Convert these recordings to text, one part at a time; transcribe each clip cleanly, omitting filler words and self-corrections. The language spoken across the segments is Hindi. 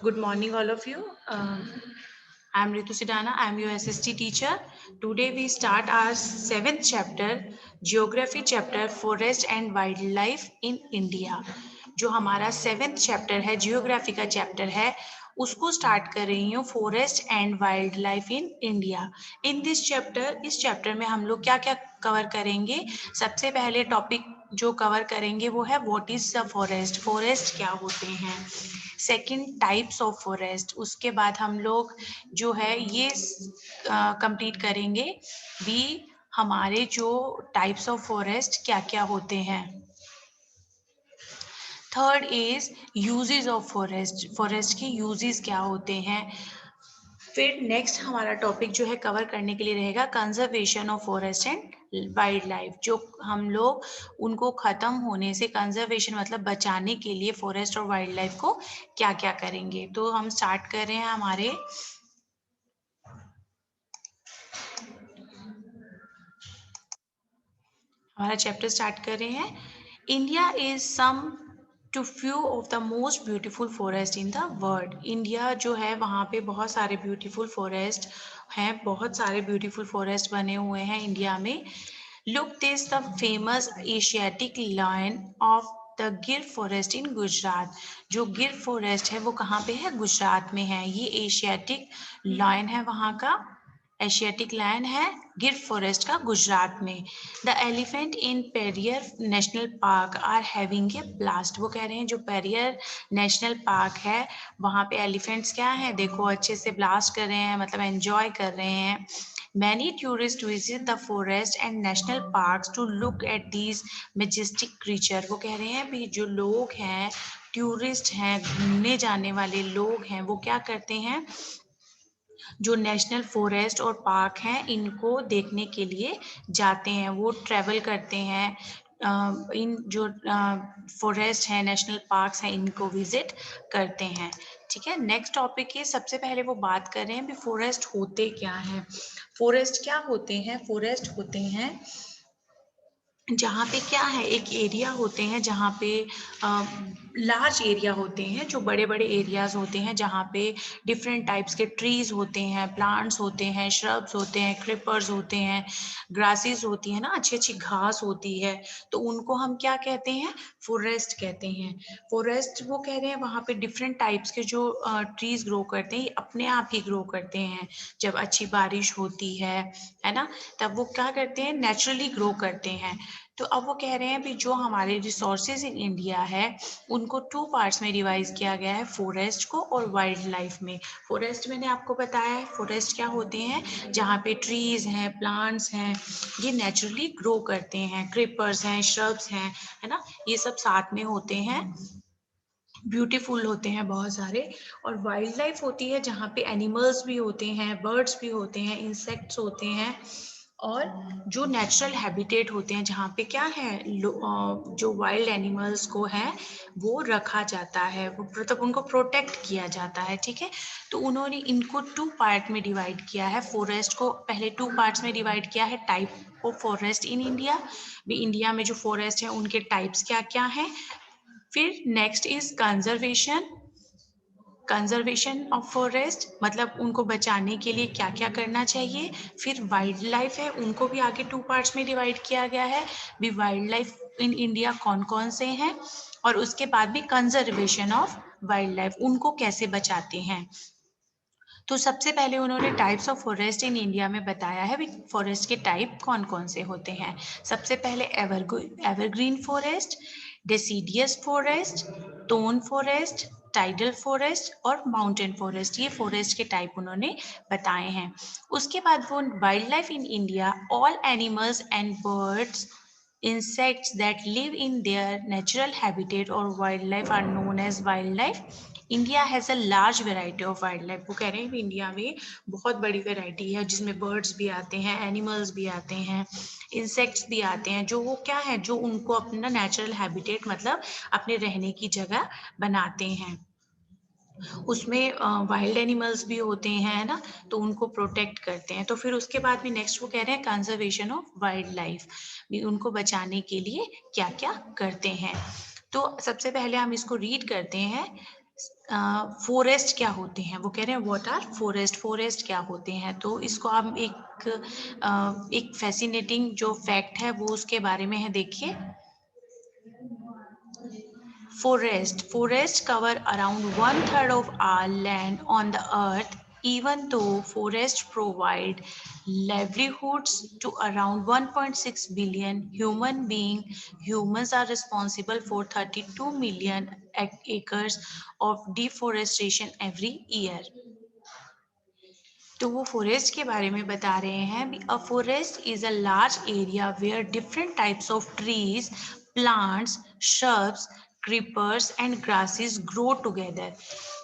Good morning, all of you. I'm Ritu Sidana. I'm your SST teacher. Today we start our seventh chapter, Geography chapter, Forest and Wildlife in India. जो हमारा सेवेंथ चैप्टर है, जियोग्राफी का चैप्टर है, उसको स्टार्ट कर रही हूँ, forest and wild life in India. In this chapter, इस चैप्टर में हम लोग क्या क्या कवर करेंगे। सबसे पहले टॉपिक जो कवर करेंगे वो है what is the forest, forest क्या होते हैं। Second, types of forest. उसके बाद हम लोग जो है ये कंप्लीट करेंगे भी हमारे जो टाइप्स ऑफ फॉरेस्ट क्या क्या होते हैं। Third is uses of forest, forest के यूजेस क्या होते हैं। फिर नेक्स्ट हमारा टॉपिक जो है कवर करने के लिए रहेगा conservation of forest and wild life, जो हम लोग उनको खत्म होने से, कंजर्वेशन मतलब बचाने के लिए फॉरेस्ट और वाइल्ड लाइफ को क्या क्या करेंगे। तो हम स्टार्ट कर रहे हैं हमारा चैप्टर स्टार्ट कर रहे हैं। India is some to few of the most beautiful forest in the world. India जो है वहाँ पे बहुत सारे ब्यूटीफुल फॉरेस्ट हैं, बहुत सारे ब्यूटीफुल फॉरेस्ट बने हुए हैं इंडिया में। Look this the famous Asiatic lion of the Gir forest in Gujarat. जो गिर फॉरेस्ट है वो कहाँ पे है, गुजरात में है। ये एशियाटिक लायन है वहाँ का, एशियाटिक लायन है गिर फॉरेस्ट का गुजरात में। The elephant in Periyar national park are having a blast. वो कह रहे हैं जो पेरियर नेशनल पार्क है वहाँ पे एलिफेंट्स क्या है, देखो अच्छे से ब्लास्ट कर रहे हैं, मतलब एंजॉय कर रहे हैं। Many tourists visit the forest and national parks to look at these majestic creature। वो कह रहे हैं भी जो लोग हैं, टूरिस्ट हैं, घूमने जाने वाले लोग हैं, वो क्या करते हैं, जो नेशनल फॉरेस्ट और पार्क हैं इनको देखने के लिए जाते हैं, वो ट्रैवल करते हैं। इन जो फॉरेस्ट है, नेशनल पार्क्स हैं, इनको विजिट करते हैं। ठीक है, नेक्स्ट टॉपिक है, सबसे पहले वो बात कर रहे हैं भी फॉरेस्ट होते क्या हैं। फॉरेस्ट क्या होते हैं, फॉरेस्ट होते हैं जहाँ पे क्या है, एक एरिया होते हैं जहाँ पे लार्ज एरिया होते हैं, जो बड़े बड़े एरियाज होते हैं जहाँ पे डिफरेंट टाइप्स के ट्रीज होते हैं, प्लांट्स होते हैं, श्रब्स होते हैं, क्रिपर्स होते हैं, ग्रासेस होती है ना, अच्छी अच्छी घास होती है, तो उनको हम क्या कहते हैं, फॉरेस्ट कहते हैं। फॉरेस्ट वो कह रहे हैं वहाँ पे डिफरेंट टाइप्स के जो ट्रीज ग्रो करते हैं, ये अपने आप ही ग्रो करते हैं। जब अच्छी बारिश होती है ना, तब वो क्या करते हैं, नेचुरली ग्रो करते हैं। तो अब वो कह रहे हैं भी जो हमारे रिसोर्सेज इन इंडिया है उनको टू पार्ट्स में डिवाइड किया गया है, फॉरेस्ट को और वाइल्ड लाइफ में। फॉरेस्ट मैंने आपको बताया है, फॉरेस्ट क्या होते हैं, जहाँ पे ट्रीज हैं, प्लांट्स हैं, ये नेचुरली ग्रो करते हैं, क्रीपर्स हैं, श्रब्स हैं, है ना, ये सब साथ में होते हैं, ब्यूटीफुल होते हैं बहुत सारे। और वाइल्ड लाइफ होती है जहाँ पे एनिमल्स भी होते हैं, बर्ड्स भी होते हैं, इंसेक्ट्स होते हैं, और जो नेचुरल हैबिटेट होते हैं जहाँ पे क्या है, जो वाइल्ड एनिमल्स को है वो रखा जाता है, वो मतलब उनको प्रोटेक्ट किया जाता है। ठीक है, तो उन्होंने इनको टू पार्ट में डिवाइड किया है, फॉरेस्ट को पहले टू पार्ट्स में डिवाइड किया है, type of forest in India, भी इंडिया में जो फॉरेस्ट है उनके टाइप्स क्या क्या हैं। फिर next is conservation, conservation of forest मतलब उनको बचाने के लिए क्या क्या करना चाहिए। फिर वाइल्ड लाइफ है, उनको भी आगे टू पार्ट्स में डिवाइड किया गया है, भी वाइल्ड लाइफ इन इंडिया कौन कौन से हैं, और उसके बाद भी कंजर्वेशन ऑफ वाइल्ड लाइफ, उनको कैसे बचाते हैं। तो सबसे पहले उन्होंने types of forest in India में बताया है, फॉरेस्ट के टाइप कौन कौन से होते हैं। सबसे पहले evergreen forest, deciduous forest, tone forest, tidal forest और माउंटेन फॉरेस्ट, ये फॉरेस्ट के टाइप उन्होंने बताए हैं। उसके बाद वो wild life in India, all animals and birds, insects that live in their natural habitat or wildlife are known as wildlife। India has a large variety of wild life. वो कह रहे हैं कि इंडिया में बहुत बड़ी वेराइटी है, जिसमें बर्ड्स भी आते हैं, एनिमल्स भी आते हैं, इंसेक्ट्स भी आते हैं, जो वो क्या है, जो उनको अपना नेचुरल हैबिटेट मतलब अपने रहने की जगह बनाते हैं। उसमें वाइल्ड एनिमल्स भी होते हैं ना, तो उनको प्रोटेक्ट करते हैं। तो फिर उसके बाद भी नेक्स्ट वो कह रहे हैं कंजर्वेशन ऑफ वाइल्ड लाइफ, भी उनको बचाने के लिए क्या क्या करते हैं। तो सबसे पहले हम इसको रीड करते हैं। फॉरेस्ट क्या होते हैं, वो कह रहे हैं व्हाट आर फॉरेस्ट, फॉरेस्ट क्या होते हैं। तो इसको हम एक फैसिनेटिंग जो फैक्ट है वो उसके बारे में है, देखिए। Forests cover around one third of our land on the earth, even though forests provide livelihoods to around 1.6 billion human beings. Humans are responsible for 32 million acres of deforestation every year. तो वो फॉरेस्ट के बारे में बता रहे हैं। A forest is a large area where different types of trees, plants, shrubs, creepers and grasses grow together.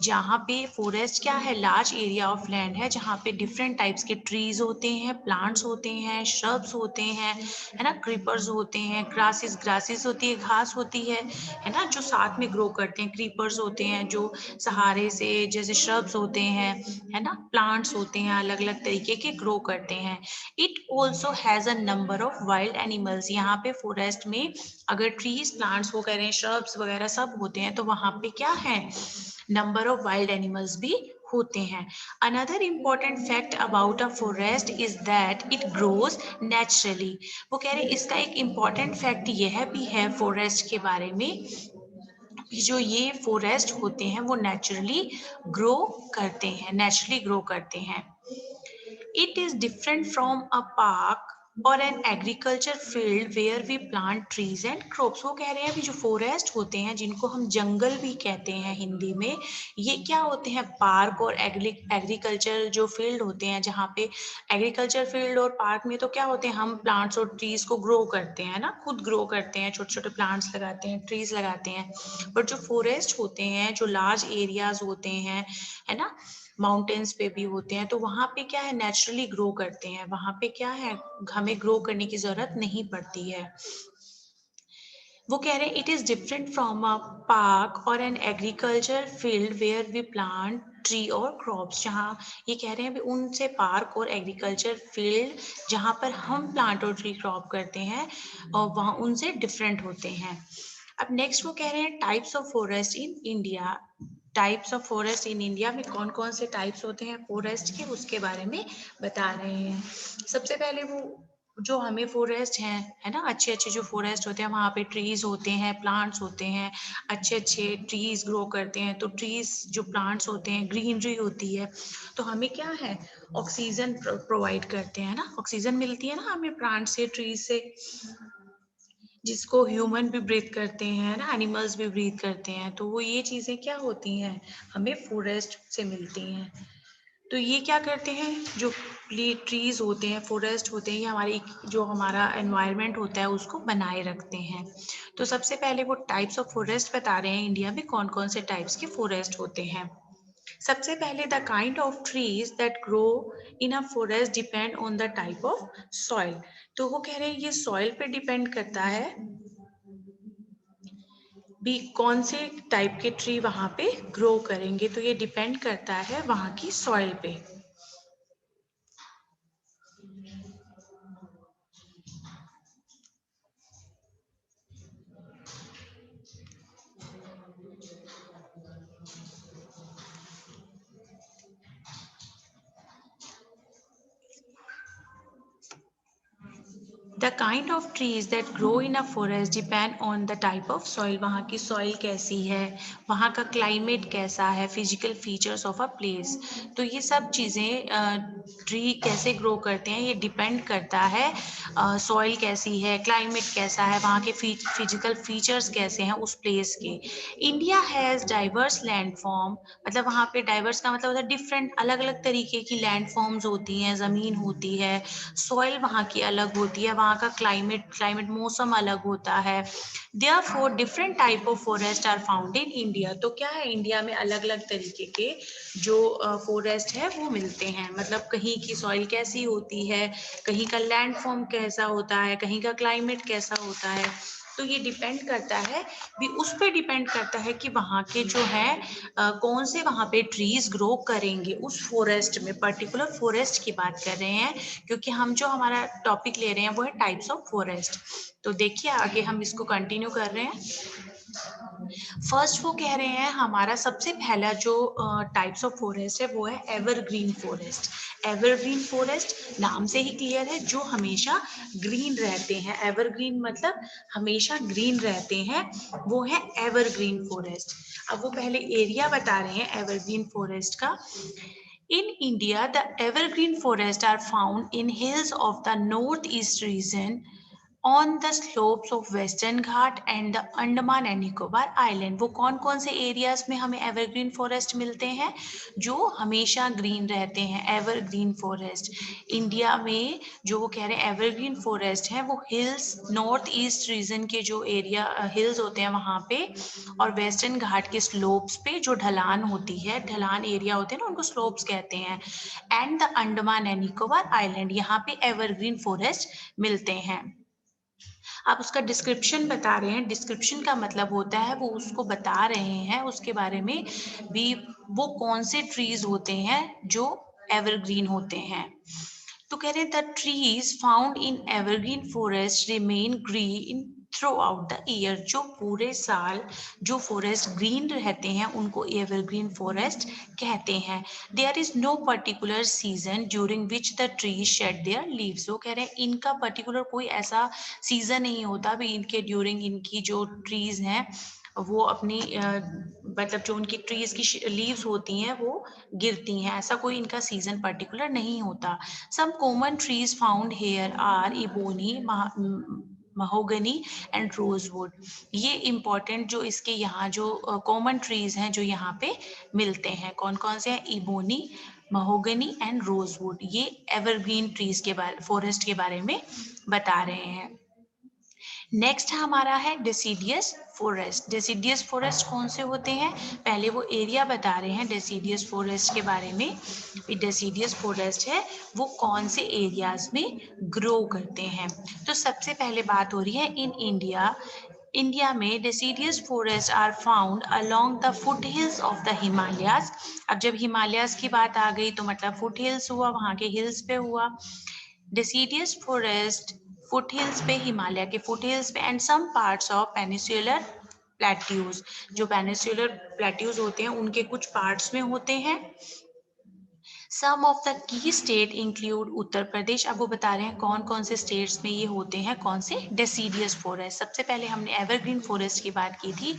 जहाँ पे फॉरेस्ट क्या है, लार्ज एरिया ऑफ लैंड है जहाँ पे डिफरेंट टाइप्स के ट्रीज होते हैं, प्लांट्स होते हैं, shrubs होते हैं, है ना, क्रीपर्स होते हैं, ग्रासेस, ग्रासेस होती है, घास होती है ना, जो साथ में ग्रो करते हैं, क्रीपर्स होते हैं जो सहारे से, जैसे shrubs होते हैं, है ना, प्लांट्स होते हैं, अलग अलग तरीके के ग्रो करते हैं। It also has a number of wild animals. यहाँ पे फॉरेस्ट में अगर ट्रीज, प्लांट्स वो कह रहे हैं, shrubs वगैरह सब होते हैं, तो वहां पे क्या है, नंबर ऑफ वाइल्ड एनिमल्स भी होते हैं। Another important fact about a forest is that it grows naturally. वो कह रहे हैं इसका एक इम्पॉर्टेंट फैक्ट यह भी है फॉरेस्ट के बारे में, जो ये फॉरेस्ट होते हैं वो नेचुरली ग्रो करते हैं, नेचुरली ग्रो करते हैं। It is different from a park और an agriculture field where we plant trees and crops. वो कह रहे हैं अभी जो फॉरेस्ट होते हैं, जिनको हम जंगल भी कहते हैं हिंदी में, ये क्या होते हैं, पार्क और एग्रीकल्चर जो फील्ड होते हैं, जहाँ पे एग्रीकल्चर फील्ड और पार्क में तो क्या होते हैं, हम प्लांट्स और ट्रीज को ग्रो करते हैं ना, खुद ग्रो करते हैं, छोटे छोटे प्लांट्स लगाते हैं, ट्रीज लगाते हैं। बट जो फॉरेस्ट होते हैं, जो लार्ज एरियाज होते हैं, है ना, माउंटेन्स पे भी होते हैं, तो वहां पे क्या है, नेचुरली ग्रो करते हैं, वहां पे क्या है, हमें ग्रो करने की जरूरत नहीं पड़ती है। वो कह रहे हैं it is different from a park और an agriculture field where we plant tree और क्रॉप्स। जहाँ ये कह रहे हैं उनसे पार्क और एग्रीकल्चर फील्ड जहाँ पर हम प्लांट और ट्री क्रॉप करते हैं, और वहाँ उनसे डिफरेंट होते हैं। अब नेक्स्ट वो कह रहे हैं types of forest in India. Types of forest in India में कौन कौन से टाइप्स होते हैं फॉरेस्ट के, उसके बारे में बता रहे हैं। सबसे पहले वो जो हमें फॉरेस्ट हैं, है ना, अच्छे अच्छे जो फॉरेस्ट होते हैं वहाँ पे ट्रीज होते हैं, प्लांट्स होते हैं, अच्छे अच्छे ट्रीज ग्रो करते हैं। तो ट्रीज जो प्लांट्स होते हैं, ग्रीनरी होती है, तो हमें क्या है, ऑक्सीजन प्रोवाइड करते हैं ना, ऑक्सीजन मिलती है ना हमें प्लांट से, ट्रीज से, जिसको ह्यूमन भी ब्रीथ करते हैं ना, एनिमल्स भी ब्रीथ करते हैं। तो वो ये चीजें क्या होती हैं, हमें फॉरेस्ट से मिलती हैं। तो ये क्या करते हैं, जो ट्रीज होते हैं, फॉरेस्ट होते हैं, ये हमारी जो हमारा एनवायरनमेंट होता है उसको बनाए रखते हैं। तो सबसे पहले वो टाइप्स ऑफ फॉरेस्ट बता रहे हैं इंडिया में कौन कौन से टाइप्स के फॉरेस्ट होते हैं। सबसे पहले the kind of trees that grow in a forest depend on the type of soil. तो वो कह रहे हैं ये सॉइल पे डिपेंड करता है भी कौन से टाइप के ट्री वहां पे ग्रो करेंगे, तो ये डिपेंड करता है वहां की सॉइल पे। The kind of trees that grow in a forest depend on the type of soil। वहाँ की soil कैसी है, वहाँ का climate कैसा है, physical features of a place। तो ये सब चीज़ें ट्री कैसे ग्रो करते हैं, ये डिपेंड करता है सॉइल कैसी है, क्लाइमेट कैसा है, वहाँ के फिजिकल फीचर्स कैसे हैं उस प्लेस के। India has diverse land form, मतलब वहाँ पे डाइवर्स का मतलब होता है डिफरेंट, अलग अलग तरीके की लैंड फॉर्म्स होती हैं, ज़मीन होती है, सॉइल वहाँ की अलग होती है, वहाँ का क्लाइमेट मौसम अलग होता है। Therefore different type of forest are found in India. तो क्या है, इंडिया में अलग अलग तरीके के जो फॉरेस्ट है वो मिलते हैं। मतलब कहीं की सॉइल कैसी होती है, कहीं का लैंड फॉर्म कैसा होता है, कहीं का क्लाइमेट कैसा होता है। तो ये डिपेंड करता है भी, उस पर डिपेंड करता है कि वहाँ के जो है कौन से वहाँ पे ट्रीज ग्रो करेंगे उस फॉरेस्ट में, पर्टिकुलर फॉरेस्ट की बात कर रहे हैं, क्योंकि हम जो हमारा टॉपिक ले रहे हैं वो है टाइप्स ऑफ फॉरेस्ट। तो देखिए आगे हम इसको कंटिन्यू कर रहे हैं। फर्स्ट वो कह रहे हैं हमारा सबसे पहला जो टाइप्स ऑफ फॉरेस्ट है वो है एवरग्रीन फॉरेस्ट। एवरग्रीन फॉरेस्ट नाम से ही क्लियर है, जो हमेशा ग्रीन रहते हैं। एवरग्रीन मतलब हमेशा ग्रीन रहते हैं, वो है एवरग्रीन फॉरेस्ट। अब वो पहले एरिया बता रहे हैं एवरग्रीन फॉरेस्ट का। In India, the evergreen forests are found in hills of the northeast region, on the slopes of Western Ghat and the Andaman and Nicobar Island। वो कौन कौन से एरियाज में हमें एवरग्रीन फॉरेस्ट मिलते हैं? जो हमेशा ग्रीन रहते हैं, एवरग्रीन फॉरेस्ट। इंडिया में जो वो कह रहे हैं एवरग्रीन फॉरेस्ट है, वो हिल्स, नॉर्थ ईस्ट रीजन के जो एरिया हिल्स होते हैं वहाँ पे, और वेस्टर्न घाट के स्लोप्स पे जो ढलान होती है, ढलान एरिया होते हैं ना, उनको स्लोप्स कहते हैं। And the Andaman and Nicobar island, यहाँ पे एवरग्रीन फॉरेस्ट मिलते हैं। आप उसका डिस्क्रिप्शन बता रहे हैं। डिस्क्रिप्शन का मतलब होता है वो उसको बता रहे हैं उसके बारे में भी, वो कौन से ट्रीज होते हैं जो एवरग्रीन होते हैं। तो कह रहे हैं the trees found in evergreen forest remain green through out the year. जो पूरे साल जो फॉरेस्ट ग्रीन रहते हैं उनको एवरग्रीन फॉरेस्ट कहते हैं। There is no particular season during which the trees shed their leaves. वो कह रहे हैं इनका पर्टिकुलर कोई ऐसा सीजन नहीं होता भी इनके ड्यूरिंग इनकी जो ट्रीज हैं वो अपनी मतलब जो उनकी ट्रीज की लीव्स होती हैं वो गिरती हैं, ऐसा कोई इनका सीजन पर्टिकुलर नहीं होता। Some common trees found here are ebony, mahogany and rosewood. ये इम्पोर्टेंट जो इसके यहाँ जो कॉमन ट्रीज हैं जो यहाँ पे मिलते हैं, कौन कौन से हैं? Ebony, mahogany and rosewood. ये एवरग्रीन ट्रीज के बारे, फॉरेस्ट के बारे में बता रहे हैं। नेक्स्ट हमारा है डेसिडियस फॉरेस्ट। डेसिडियस फॉरेस्ट कौन से होते हैं? पहले वो एरिया बता रहे हैं डेसिडियस फॉरेस्ट के बारे में। डेसिडियस फॉरेस्ट है वो कौन से एरियाज में ग्रो करते हैं। तो सबसे पहले बात हो रही है इन इंडिया। इंडिया में deciduous forest are found along the foothills of the Himalayas. अब जब हिमालयाज की बात आ गई तो मतलब फुट हिल्स हुआ, वहाँ के हिल्स पे हुआ। डेसिडियस फॉरेस्ट फुट हिल्स पे, हिमालय के फुट हिल्स पे, and some parts of peninsular plateaus. जो पेनिसुलर प्लेट्यूज होते हैं उनके कुछ पार्ट्स में होते हैं। Some of the key state include Uttar Pradesh. अब वो बता रहे हैं कौन कौन से स्टेट्स में ये होते हैं, कौन से डेसिडियस फॉरेस्ट। सबसे पहले हमने एवरग्रीन फॉरेस्ट की बात की थी,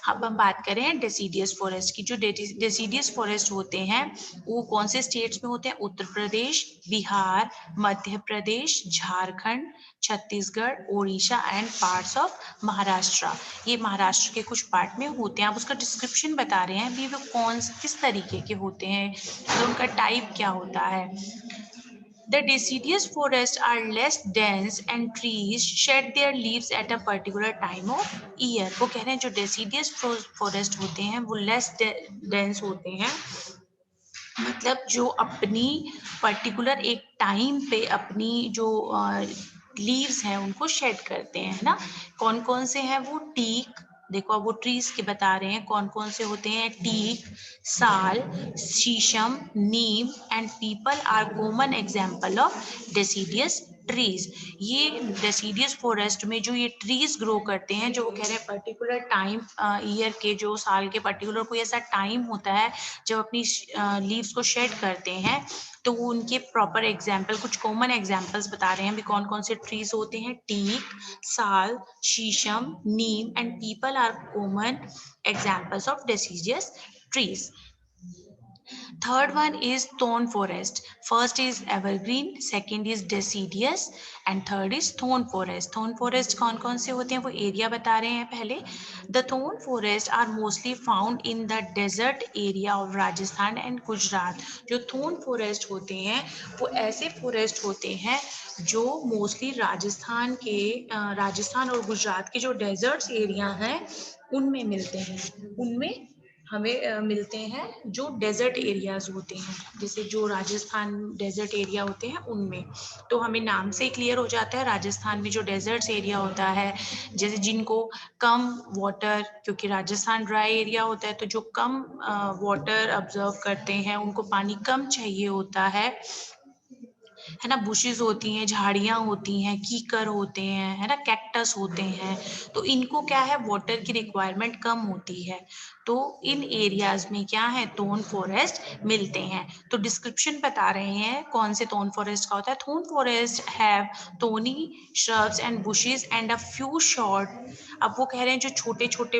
अब हम बात करें डेसिडियस फॉरेस्ट की। जो डेसिडियस फॉरेस्ट होते हैं वो कौन से स्टेट्स में होते हैं? Uttar Pradesh, Bihar, Madhya Pradesh, Jharkhand, Chhattisgarh, Orissa and parts of Maharashtra. ये महाराष्ट्र के कुछ पार्ट में होते हैं। आप उसका डिस्क्रिप्शन बता रहे हैं भी वो कौन किस तरीके के होते हैं, तो उनका टाइप क्या होता है। The deciduous forests are less dense and trees shed their leaves at a particular time of year। वो कह रहे हैं जो deciduous forest होते हैं वो less dense होते हैं, मतलब जो अपनी पर्टिकुलर एक टाइम पे अपनी जो लीव्स हैं उनको शेड करते हैं ना। कौन कौन से हैं वो? टीक, देखो अब वो ट्रीज के बता रहे हैं कौन कौन से होते हैं। Teak, sal, shisham, neem and peepal are common example of deciduous trees. ये डेसिडियस फॉरेस्ट में जो ये ट्रीज ग्रो करते हैं, जो वो कह रहे हैं पर्टिकुलर टाइम ईयर के, जो साल के पर्टिकुलर कोई ऐसा टाइम होता है जब अपनी लीव्स को शेड करते हैं, तो वो उनके प्रॉपर एग्जाम्पल, कुछ कॉमन एग्जाम्पल्स बता रहे हैं भी कौन कौन से ट्रीज होते हैं। Teak, sal, shisham, neem and peepal are common examples of deciduous trees. Third one is thorn forest. First is evergreen, second is deciduous and third is thorn forest. Thorn forest कौन कौन से होते हैं वो एरिया बता रहे हैं पहले। The thorn forest are mostly found in the desert area of Rajasthan and Gujarat. जो thorn forest होते हैं वो ऐसे forest होते हैं जो मोस्टली राजस्थान के राजस्थान और गुजरात के जो डेजर्ट्स एरिया हैं उनमें मिलते हैं। उनमें हमें मिलते हैं जो डेजर्ट एरियाज होते हैं, जैसे जो राजस्थान डेजर्ट एरिया होते हैं उनमें। तो हमें नाम से ही क्लियर हो जाता है राजस्थान में जो डेजर्ट्स एरिया होता है, जैसे जिनको कम वाटर, क्योंकि राजस्थान ड्राई एरिया होता है तो जो कम वाटर ऑब्जर्व करते हैं, उनको पानी कम चाहिए होता है, है ना, बुशेस होती हैं, झाड़ियाँ होती हैं, कीकर होते हैं, है ना, कैक्टस होते हैं। तो इनको क्या है, वाटर की रिक्वायरमेंट कम होती है। तो इन एरियाज में क्या है, थॉर्न फॉरेस्ट मिलते हैं। तो डिस्क्रिप्शन बता रहे हैं कौन से थॉर्न फॉरेस्ट का होता है। Thorn forest have थोनी shrubs and bushes and a few short. अब वो कह रहे हैं जो छोटे छोटे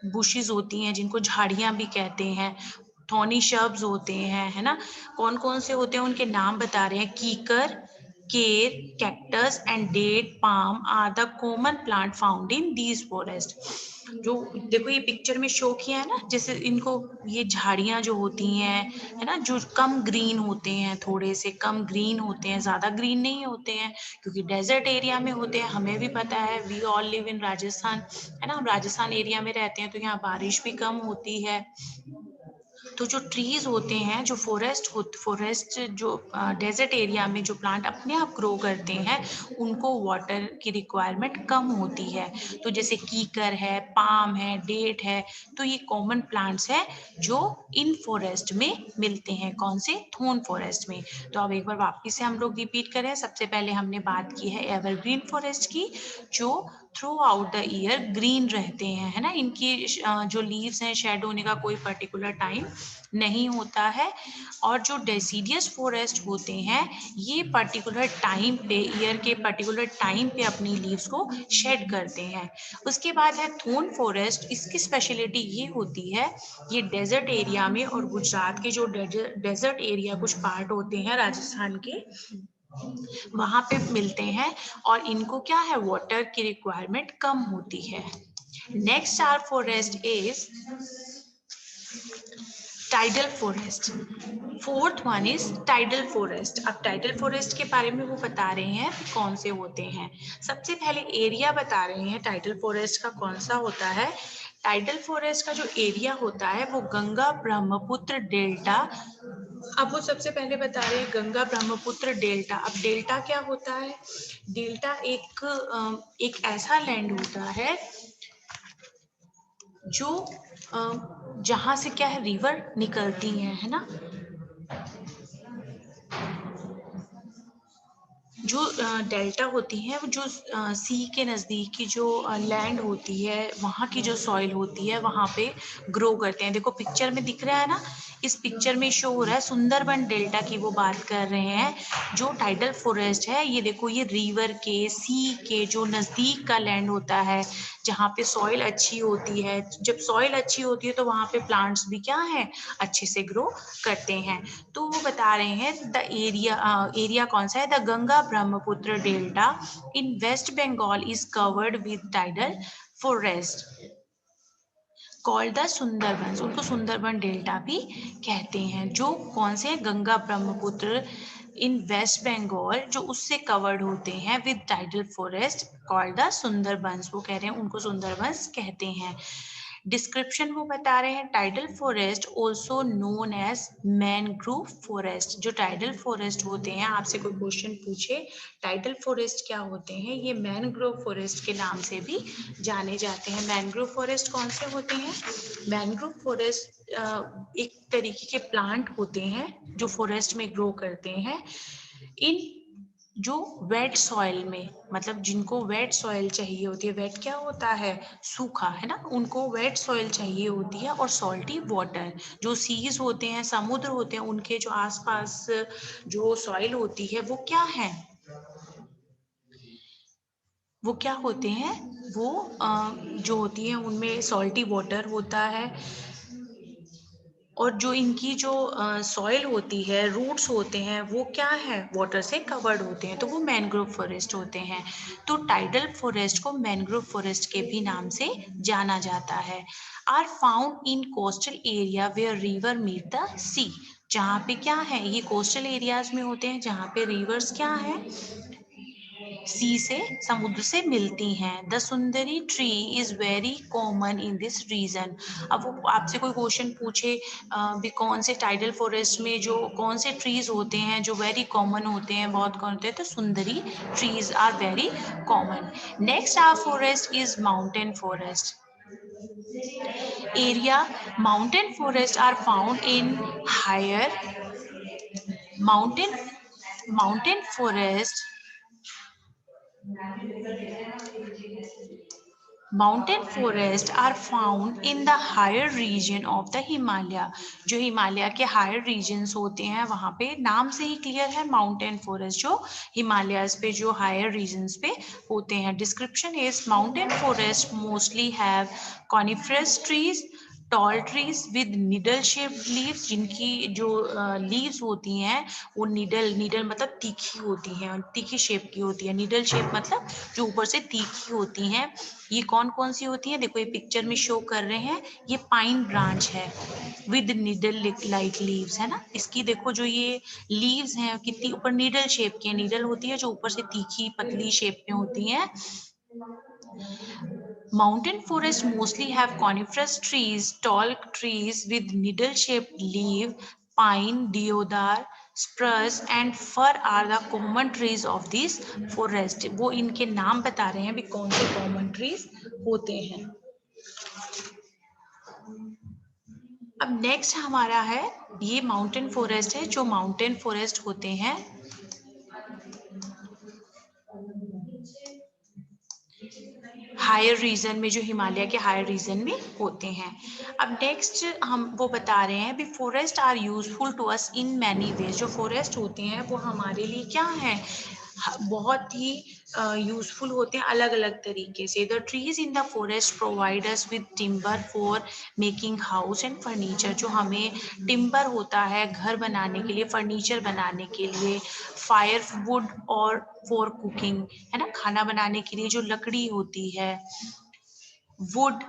बुशेस होती हैं, जिनको झाड़ियां भी कहते हैं, थॉनी शब्स होते हैं, है ना। कौन कौन से होते हैं उनके नाम बता रहे हैं। Kikar, ker, cactus and date palm are the common plant found in these forest. जो देखो ये पिक्चर में शो किया है ना, जैसे इनको ये झाड़ियां जो होती हैं, है ना, जो कम ग्रीन होते हैं, थोड़े से कम ग्रीन होते हैं, ज्यादा ग्रीन नहीं होते हैं, क्योंकि डेजर्ट एरिया में होते हैं। हमें भी पता है, we all live in Rajasthan, है ना, हम राजस्थान एरिया में रहते हैं, तो यहाँ बारिश भी कम होती है। तो जो ट्रीज होते हैं, जो फॉरेस्ट जो डेजर्ट एरिया में जो प्लांट अपने आप ग्रो करते हैं, उनको वाटर की रिक्वायरमेंट कम होती है। तो जैसे कीकर है, पाम है, डेट है, तो ये कॉमन प्लांट्स हैं जो इन फॉरेस्ट में मिलते हैं। कौन से, थॉर्न फॉरेस्ट में। तो अब एक बार वापिस से हम लोग रिपीट करें। सबसे पहले हमने बात की है एवरग्रीन फॉरेस्ट की, जो through out the year green रहते हैं, है ना, इनकी जो लीव्स हैं, शेड होने का कोई पर्टिकुलर टाइम नहीं होता है। और जो डेसिडियस फॉरेस्ट होते हैं, ये पर्टिकुलर टाइम पे, ईयर के पर्टिकुलर टाइम पे अपनी लीव्स को शेड करते हैं। उसके बाद है थॉर्न फॉरेस्ट। इसकी स्पेशलिटी ये होती है, ये डेजर्ट एरिया में और गुजरात के जो डेजर्ट एरिया कुछ पार्ट होते हैं राजस्थान के, वहां पे मिलते हैं। और इनको क्या है, वाटर की रिक्वायरमेंट कम होती है। Next our forest is tidal forest. Fourth one is tidal forest. अब टाइडल फॉरेस्ट के बारे में वो बता रहे हैं कौन से होते हैं। सबसे पहले एरिया बता रहे हैं टाइडल फॉरेस्ट का कौन सा होता है। टाइडल फॉरेस्ट का जो एरिया होता है वो गंगा ब्रह्मपुत्र डेल्टा। अब वो सबसे पहले बता रहे हैं गंगा ब्रह्मपुत्र डेल्टा। अब डेल्टा क्या होता है, डेल्टा एक ऐसा लैंड होता है जो जहां से क्या है, रिवर निकलती है ना। जो डेल्टा होती है, जो सी के नज़दीक की जो लैंड होती है, वहाँ की जो सॉइल होती है, वहाँ पे ग्रो करते हैं। देखो पिक्चर में दिख रहा है ना, इस पिक्चर में शो हो रहा है सुंदरबन डेल्टा की वो बात कर रहे हैं। जो टाइडल फॉरेस्ट है, ये देखो ये रिवर के, सी के जो नज़दीक का लैंड होता है, जहाँ पे सॉइल अच्छी होती है। जब सॉइल अच्छी होती है तो वहाँ पे प्लांट्स भी क्या है, अच्छे से ग्रो करते हैं। तो वो बता रहे हैं द एरिया कौन सा है, the Ganga Brahmaputra delta in West Bengal is covered with tidal forest called the Sundarban. उनको सुंदरबन डेल्टा भी कहते हैं। जो कौन से, गंगा ब्रह्मपुत्र इन वेस्ट बंगाल, जो उससे कवर्ड होते हैं with tidal forest called the Sundarbans. वो कह रहे हैं उनको सुंदरबंस कहते हैं। डिस्क्रिप्शन वो बता रहे हैं, tidal forest also known as mangrove forest. जो टाइडल फॉरेस्ट होते हैं, आपसे कोई क्वेश्चन पूछे टाइडल फॉरेस्ट क्या होते हैं, ये मैनग्रोव फॉरेस्ट के नाम से भी जाने जाते हैं। मैनग्रोव फॉरेस्ट कौन से होते हैं, मैनग्रोव फॉरेस्ट एक तरीके के प्लांट होते हैं जो फॉरेस्ट में ग्रो करते हैं। इन जो वेट सॉइल में, मतलब जिनको वेट सॉइल चाहिए होती है, वेट क्या होता है, सूखा, है ना, उनको वेट सॉइल चाहिए होती है। और सॉल्टी वाटर, जो सीज होते हैं, समुद्र होते हैं, उनके जो आसपास जो सॉइल होती है वो क्या है, वो क्या होते हैं, वो जो होती है उनमें सॉल्टी वाटर होता है। और जो इनकी जो सॉइल होती है, रूट्स होते हैं, वो क्या है, वाटर से कवर्ड होते हैं, तो वो मैनग्रोव फॉरेस्ट होते हैं। तो टाइडल फॉरेस्ट को मैनग्रोव फॉरेस्ट के भी नाम से जाना जाता है। Are found in coastal area where river meet the sea. जहाँ पे क्या है, ये कोस्टल एरियाज में होते हैं जहाँ पे रिवर्स क्या है, सी से, समुद्र से मिलती हैं। The sundari tree is very common in this region. अब वो आपसे कोई क्वेश्चन पूछे भी कौन से टाइडल फॉरेस्ट में जो कौन से ट्रीज होते हैं जो वेरी कॉमन होते हैं, बहुत कॉमन होते हैं, तो sundari trees are very common. Next our forest is mountain forest area. Mountain forest are found in higher mountain Mountain forest Mountain forests are found in the higher region of the Himalaya. जो हिमालय के हायर रीजन्स होते हैं वहां पे नाम से ही क्लियर है माउंटेन फॉरेस्ट जो हिमालयस पे जो हायर रीजन्स पे होते हैं. Description is mountain forest mostly have coniferous trees tall trees with needle shaped leaves जिनकी जो लीव्स होती हैं वो निडल मतलब तीखी होती हैं तीखी शेप की होती है. निडल शेप मतलब जो ऊपर से तीखी होती हैं. ये कौन कौन सी होती है देखो ये पिक्चर में शो कर रहे हैं. ये पाइन ब्रांच है विद निडल लाइक लीव्स है ना. इसकी देखो जो ये लीव्स हैं कितनी ऊपर निडल शेप की है. निडल होती है जो ऊपर से तीखी पतली शेप में होती है. Mountain forests mostly have coniferous trees, tall trees with needle-shaped leaf. Pine, deodar, spruce and fir are the common trees of this forest. वो इनके नाम बता रहे हैं भी कौन से common trees होते हैं. अब नेक्स्ट हमारा है ये माउंटेन फॉरेस्ट है. जो माउंटेन फॉरेस्ट होते हैं हायर रीजन में जो हिमालय के हायर रीजन में होते हैं. अब नेक्स्ट हम वो बता रहे हैं भी forest are useful to us in many ways. जो फॉरेस्ट होते हैं वो हमारे लिए क्या है बहुत ही यूजफुल होते हैं अलग अलग तरीके से. The trees in the forest provide us with timber for making house and furniture. जो हमें टिम्बर होता है घर बनाने के लिए फर्नीचर बनाने के लिए. फायर वुड और फॉर कुकिंग है ना खाना बनाने के लिए जो लकड़ी होती है. Wood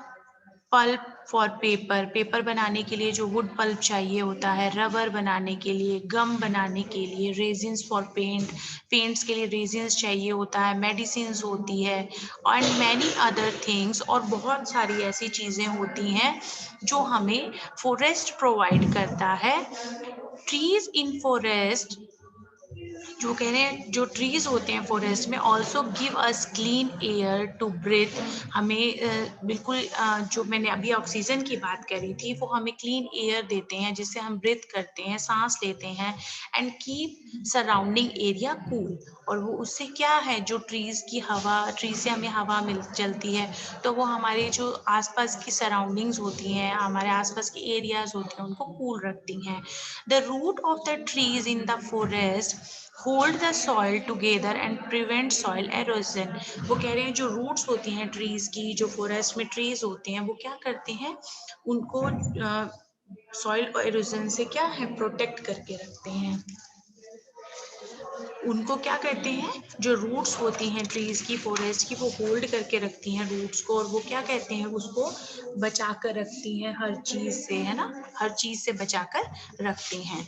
pulp for paper paper बनाने के लिए जो वुड पल्प चाहिए होता है. रबर बनाने के लिए गम बनाने के लिए. रेजिन्स फॉर पेंट पेंट्स के लिए रेजिन्स चाहिए होता है. मेडिसिन होती है एंड मैनी अदर थिंग्स. और बहुत सारी ऐसी चीजें होती हैं जो हमें फॉरेस्ट प्रोवाइड करता है. ट्रीज इन फॉरेस्ट जो कह रहे हैं जो ट्रीज होते हैं फॉरेस्ट में also give us clean air to breathe. हमें बिल्कुल जो मैंने अभी ऑक्सीजन की बात करी थी वो हमें क्लीन एयर देते हैं जिससे हम ब्रीथ करते हैं सांस लेते हैं. And keep surrounding area cool. और वो उससे क्या है जो ट्रीज की हवा ट्री से हमें हवा मिल चलती है तो वो हमारे जो आसपास की सराउंडिंग्स होती हैं हमारे आसपास के एरियाज होते हैं उनको कूल रखती हैं. The root of the trees in the forest hold the soil together and prevent soil erosion. वो कह रहे हैं जो रूट्स होती हैं ट्रीज की जो फॉरेस्ट में ट्रीज होते हैं वो क्या करते हैं उनको सॉइल एरोजन से क्या है प्रोटेक्ट करके रखते हैं. उनको क्या कहते हैं जो रूट्स होती हैं ट्रीज की फॉरेस्ट की वो होल्ड करके रखती हैं रूट्स को. और वो क्या कहते हैं उसको बचा कर रखती हैं हर चीज से है ना हर चीज से बचा कर रखती हैं.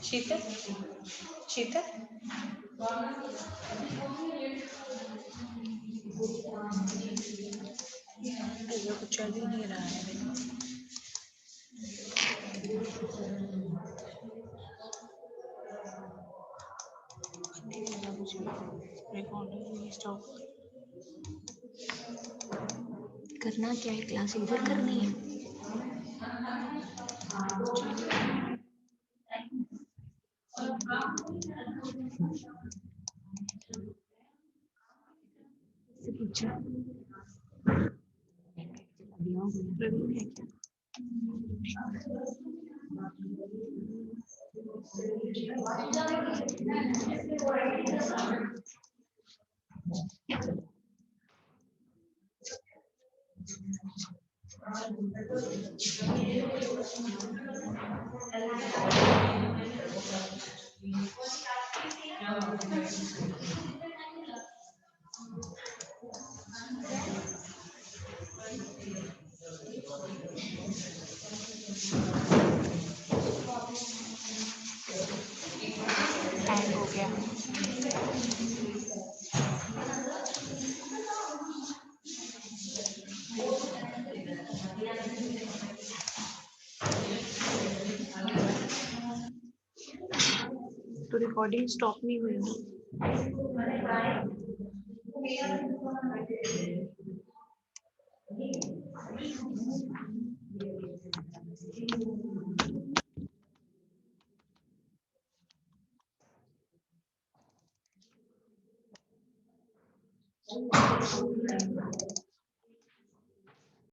शीतल, शीतल, ये कुछ चल ही नहीं रहा है। रिकॉर्डिंग स्टॉप करना क्या है, क्लास ओवर करनी है। से पूछा प्रवीण है क्या? हैंग हो गया। तो रिकॉर्डिंग स्टॉप नहीं हुई ना?